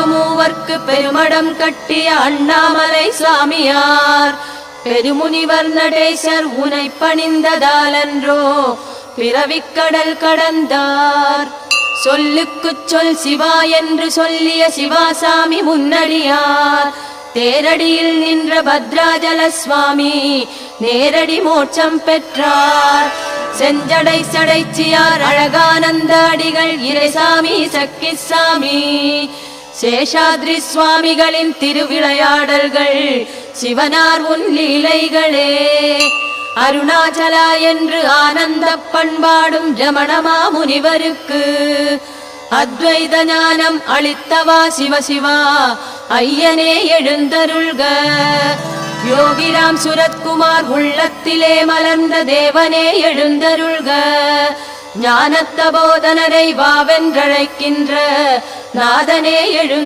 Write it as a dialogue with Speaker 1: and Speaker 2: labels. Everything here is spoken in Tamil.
Speaker 1: மூவர்க்கு பெருமடம் கட்டிய அண்ணாமலை சுவாமியார் பெருமுனிவர் நடேசர் உனை பணிந்ததாலன்றோ பிறவிக்கடல் கடந்தார். சொல்லுக்குச் சொல் சிவா என்று சொல்லிய சிவாசாமி முன்னடியார் தேரடியில் நின்ற பத்ராஜல சுவாமி நேரடி மோட்சம் பெற்றார். செஞ்சடை சடைச்சியார் அழகானந்த அடிகள் இறைசாமி சக்கிசாமி சேஷாத்ரி சுவாமிகளின் திருவிளையாடல்கள் சிவனார் உன் லீலைகளே. அருணாச்சலா என்று ஆனந்த பண்பாடும் ரமணமா முனிவருக்கு அத்வைத ஞானம் அளித்தவா சிவசிவா ஐயனே எழுந்தருள்க. யோகிராம் சுரத்குமார் உள்ளத்திலே மலர்ந்த தேவனே எழுந்தருள்க. ஞானத்த போதனரை வாவென்றழைக்கின்ற நாதனே எழு